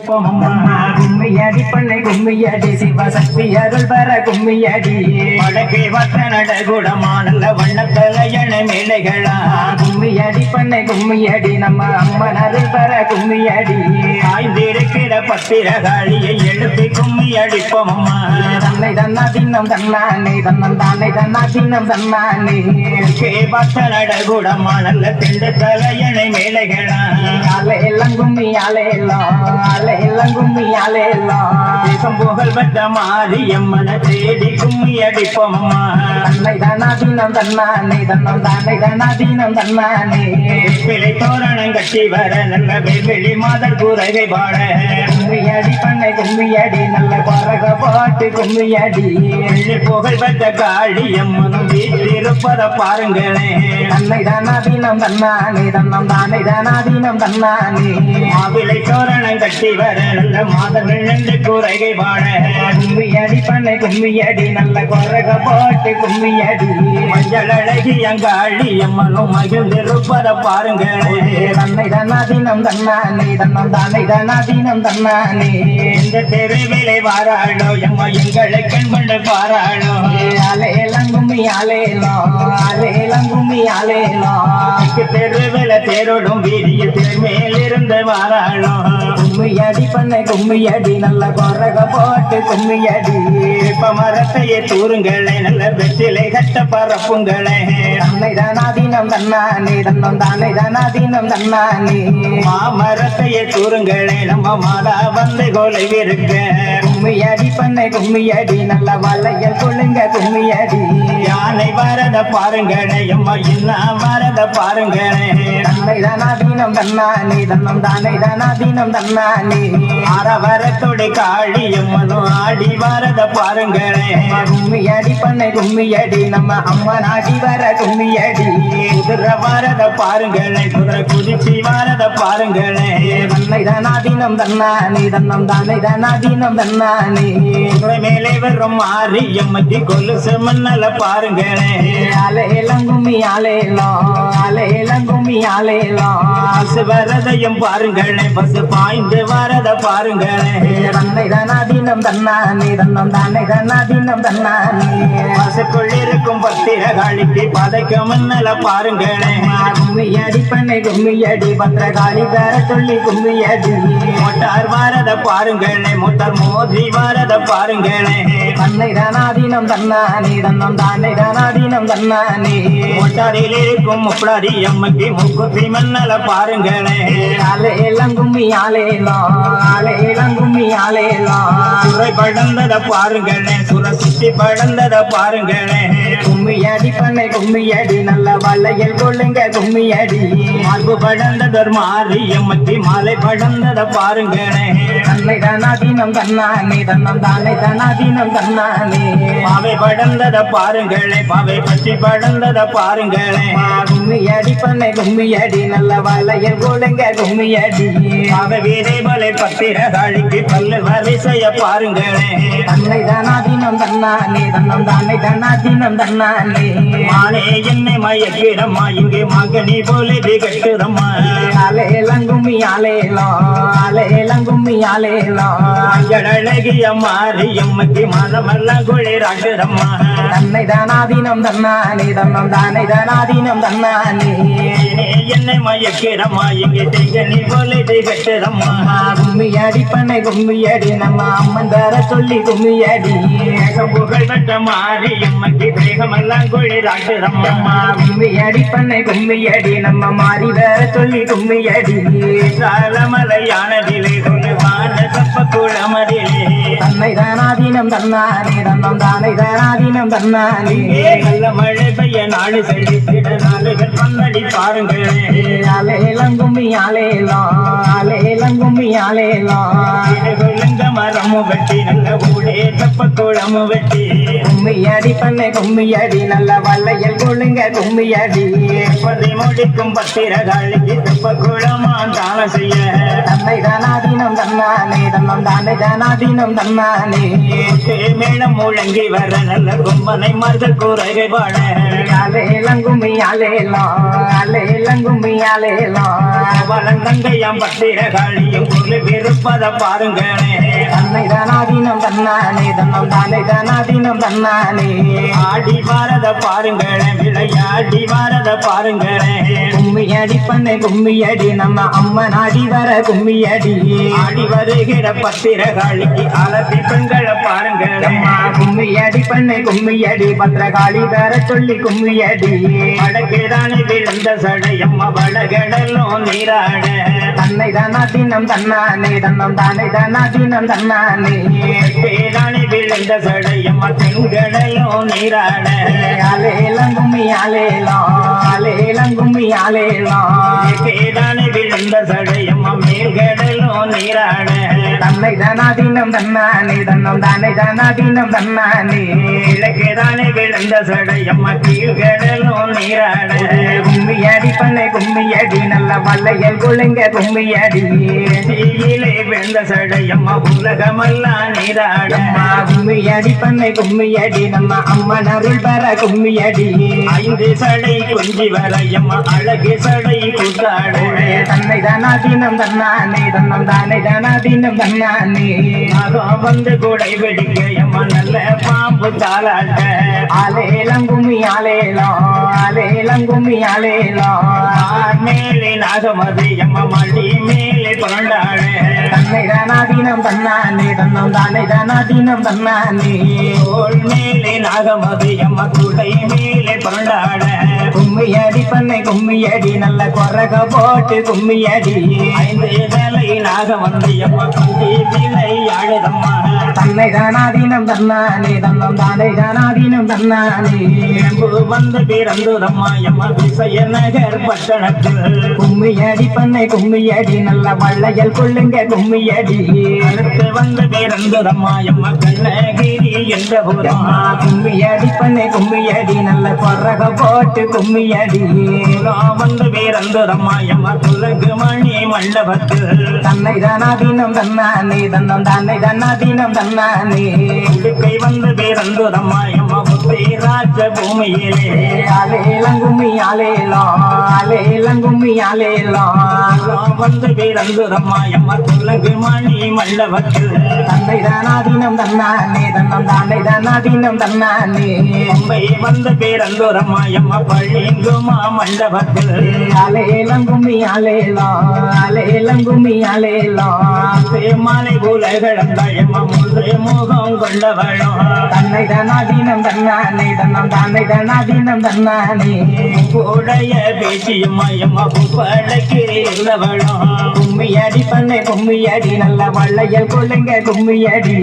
கும்மியடி பண்ணை கும்மியடி சிவசக்தி அருள் பெற கும்மியடி வடக்கே வத்த நடகுடமானல்ல வண்ணத்தலையண மேலைகளா கும்மியடி பண்ணை கும்மியடி நம்ம அம்மன் அருள் பெற கும்மியடி ஆய்ந்திருக்கிற பத்திரகாளியை எழுப்பி கும்மி அடிப்போம் அம்மா தன்னை தன்னா தின்னம் தன்னானே தன்னம் தானே தன்னா தின்னம் தன்னானே வத்த நடகுடமானல்ல திண்டு தலையணை மேலைகளா அலை எல்லாம் கும்மி அலை எல்லாம் கும்மி அலை எல்லாம் தேசம் புகழ் பெற்ற மாரியம்மன தேடி கும்மி அடிப்போம் அம்மா தன்னை தானா தின்னம் தன்னானே தன்னம் தானே தன்னா தின்னம் தன்னானே பிள்ளை தோரணம் கட்டி வர நல்ல வெளி மாதர் கூறகை பாட கும்மியடி பண்ணை கும்மியடி நல்ல பறக பாட்டு கும்மியடி புகழ் பெற்ற காளியம்மனும் வீட்டிருப்பத பாருங்களே தன்னை தானா தினம் தன்னானே தன்னம் தானே தானா தினம் தன்னானே மாவிளை தோரணம் கட்டி வர நல்ல மாதர்கள் நின்று கூறகை பாட கும்மியடி பண்ணை கும்மியடி நல்ல பறக பாட்டு கும்மியடி மஞ்சள் அழகி அங்காளியம்மனும் மகிழ்ந்திருப்பத பாருங்களே தன்னை தானா தினம் தன்னானே தன்னம் தானே தானா தினம் தன்னானே இந்த தெருவிலை வாராளோ எம்மா எங்களை கண்பண்டு பாராளோ அலையெல்லாம் கும்மி அலையலாம் அலையெல்லாம் கும்மி அலையலாம் தெருவில தேரோடும் வீதியில் தேர் மேலிருந்து வாராளோ கும்மியடி பண்ணை கும்மியடி நல்ல பறக பாட்டு கும்மியடி இப்ப மரத்தையே தூருங்களே நல்ல வெற்றிலை கட்ட பரப்புங்களே தன்னை தானா தினம் தன்னானே தன்னம் தானே தானா தினம் தன்னானே மாமரத்தையே தூருங்களே நம்ம மாதா வந்து கொலை இருக்க கும்மியடி பண்ணை கும்மியடி நல்ல வளையல் கொள்ளுங்க கும்மியடி யானை வரத பாருங்களே அம்மா இன்னும் வரத பாருங்களே தன்னை தானா தினம் தன்னானே தன்னம் தானே தானா தினம் தன்னானே ஆரவரத்தோடு காளியம்மனும் ஆடி வரத பாருங்களே கும்மியடி பண்ணை கும்மியடி நம்ம அம்மா நாடி வர கும்மியடி குதிரை வரத பாருங்களே குதிரை குதிச்சு வரத பாருங்களே தன்னை தானா தினம் தன்னானே தன்னம் தானே தானா தினம் தன்னானே குதிரை மேலே வரும் மாரியம்மத்தி கொலுசு மண்ணல பாருங்களே அலையெல்லாம் கும்மி அலையலாம் அலையெல்லாம் கும்மி அலையலாம் பசு வரதையும் பாருங்களே பசு பாய்ந்து வரத பாருங்களே தன்னை தானா தினம் தன்னானே தன்னம் தானே தானா தினம் தன்னானே பசுக்குள் இருக்கும் பத்திரகாளிக்கு பதைக்க மண்ணல பாருங்களே கும்மியடி பண்ணை கும்மியடி பத்திரகாளி பேர சொல்லி கும்மியடி மோட்டார் வரத பாருங்களே மோட்டார் மோதி வரத பாருங்களே தன்னை தானா தினம் தன்னானே தன்னம் தானே தானா தினம் தன்னானே மோட்டாரில் இருக்கும் முப்படாதி அம்மக்கு முக்குத்தி மண்ணல பாருங்களே அலையெல்லாம் கும்மி அலையலாம் அலையெல்லாம் கும்மி அலையலாம் சுரை படந்தத பாருங்களே சுர சுத்தி படந்தத பாருங்களே கும்மியடி பண்ணை கும்மியடி நல்ல வளையல் கொள்ளுங்க கும்மியடி மார்பு படந்ததர் மாரியம்மத்தி மாலை படந்தத பாருங்களே தன்னை தானா தினம் தன்னானே தன்னம் தானே தானா தினம் தன்னானே பாவை படந்தத பாருங்களே பாவை பற்றி படந்தத பாருங்களே கும்மியடி பண்ணை கும்மியடி நல்ல வளையல் கொள்ளுங்க கும்மியடி பாவை வீரை பலை பத்திரகாளிக்கு பல்லு வரிசைய பாருங்களே தன்னை தானா தினம் தன்னானே தன்னம் தானே தானா தினம் தன்னானே மானே என்னை மயக்கிடம்மா இங்கே மகனி போல கட்டுறம்மா அலையெல்லாம் கும்மி அலையலாம் அலையெல்லாம் கும்மி அலையலாம் மஞ்சள் அழகிய மாரியம்மக்கு மனமெல்லாம் குளிராட்டுறம்மா தன்னை தானா தினம் தன்னானே தன்னம் தானே தானா தினம் தன்னானே என்னை மயக்கிடம்மா இங்கே தெங்கனி போல கட்டுறம்மா கும்மியடி பண்ணை கும்மியடி நம்ம அம்மன் தர சொல்லி கும்மியடி புகழ் பெற்ற மாரியம்மக்கு தேகமெல்லாம் குளிராட்டுறம்மா கும்மியடி பண்ணை கும்மியடி நம்ம மாறி வேற சொல்லி கும்மியடி சாலமலையானதிலே சொல்லுவான கப்ப குளமதிலே தன்னை தானா தினம் தன்னானே தன்னம் தானே தானா தினம் தன்னானே நல்ல மழை பெய்ய நாடு செழித்திட நாடுகள் பன்னடி பாருங்களே அலையெல்லாம் கும்மி அலையலாம் அலையெல்லாம் கும்மி அலையலாம் சொல்லுங்க மரமும் வெட்டி நல்ல ஊடே தப்ப குளமும் வெட்டி கும்மியடி பண்ணை கும்மியடி நல்ல வளையல் கொள்ளுங்க கும்மியடி பதி முடிக்கும் பத்திரகாளிக்கு தப்ப குளமா தான செய்ய தன்னை தானா தினம் தன்னானே தன்னம் தானே தானா தினம் தன்னானே மேளம் முழங்கி வர நல்ல கும்பனை மார்கள் கூறகை பாட அலேலங்கும்மி அலேலாம் அலேலங்கும்மி அலேலாம் வளந்தங்கையாம் பத்திர காளியும் குழு விருப்பத பாருங்களே தன்னை தானாதீனம் தன்னானே தன்னம் தானே தானாதீனம் தன்னானே ஆடி வாரத பாருங்களே விளையாடி வாரத பாருங்களே கும்மியடி பண்ணை கும்மியடி நம்ம அம்மன் ஆடி வர கும்மியடி ஆடி வருகிற பத்திர காளிக்கு அலசி பெண்களை பாருங்களே அம்மா கும்மியடி பண்ணை கும்மியடி பத்திரகாளி தர சொல்லி கும்மியடி வடக்கேதானே விழுந்த சடையம்மா வடகடலும் நீராட தன்னை தானாதீனம் தன்னானே தன்னம் தானே தானாதீனம் தன்னானே பேராணி விழுந்த சடையம்மா தென்கடலும் நீராட அலேலங்கும்மி அலேலாம் அலேலங்கும்மி அலேலாம் பேராணி விழுந்த சடையம்மா மேல்கடலும் நீராட தன்னை தானாதீனம் தன்னானே தன்னம் தானே தானாதீனம் தன்னானே கிழக்கேதானே விழுந்த சடையம்மா கீழ்கடலும் நீராட கும்மியடி பண்ணை கும்மியடி நல்ல வல்லையல் குழுங்க கும்மியடி தீயிலே விழுந்த சடையம்மா உலகமெல்லாம் நீராட அம்மா கும்மியடி பண்ணை கும்மியடி நம்ம அம்மன் அருள் பெற கும்மியடி ஐந்து சடை கொஞ்சி வரையம்மா அழகு சடை கூத்தாட தன்னை தானாதீனம் தன்னானே தன்னம் தானே தானாதீனம் தன்னானே மகம் வந்து கூடை வெடிக்க எம்மா நல்ல பாம்பு தாளாட்ட அலேலங்கும்மி அலேலாம் அலேலங்கும்மி அலேலாம் மேலே நாகமது எம்மா மடி மேலே புரண்டாட தன்னை தானாதீனம் தன்னானே தன்னம் தானே தானாதீனம் தன்னானே தோள் மேலே நாகமது எம்மா குடை மேலே புரண்டாட கும்மியடி பண்ணை கும்மியடி நல்ல கொரக போட்டு கும்மியடி ஐந்து வேலை நாகம் வந்து எம்மா குந்தி விலை ஆடுதம்மா தன்னை தானாதீனம் தன்னானே தன்னம் தானே தானாதீனம் தன்னானே எம்பு வந்து பிறந்துதம்மா எம்மா விசய நகர் பட்டணத்தில் கும்மியடி பண்ணை கும்மியடி நல்ல வள்ளையல் கொள்ளுங்க கும்மியடி அடுத்து வந்து பிறந்துதம்மா எம்மா கண்ணகிரி என்ற அம்மா புறம் கும்மியடி பண்ணை கும்மியடி நல்ல கொரக போட்டு கும்மியடி வந்து பிறந்துதம்மா எம்மா துலகு மணி மண்டபத்தில் தன்னை தானாதீனம் தன்னானே தன்னம் தானே தானாதீனம் தன்னானே உடுக்கை வந்து பிறந்துதம்மா எம்மா புத்தி ராஜ பூமியிலே அலேலங்கும்மி அலேலாம் அலேலங்கும்மி அலேலாம் வந்து பிறந்துதம்மா எம்மா துலகு மணி மண்டபத்தில் தன்னை தானாதீனம் தன்னானே தன்னம் தானே தானாதீனம் தன்னானே மும்பை வந்து பிறந்துதம்மா எம்மா பள்ளிங்குமா மண்டபத்தில் அலேலங்கும்மி அலேலாம் அலேலங்கும்மி அலேலாம் மாலை போல கிடந்த எம்மா முழு முகம் கொண்டவளும் தன்னை தானாதீனம் தன்னானே தன்னம் தானே தானாதீனம் தன்னானே உடைய பேச்சியம்மா எம்மா பூப்படைக்கு இருந்தவளும் கும்மியடி பண்ணை கும்மியடி நல்ல வள்ளையல் கொள்ளுங்க கும்மியடி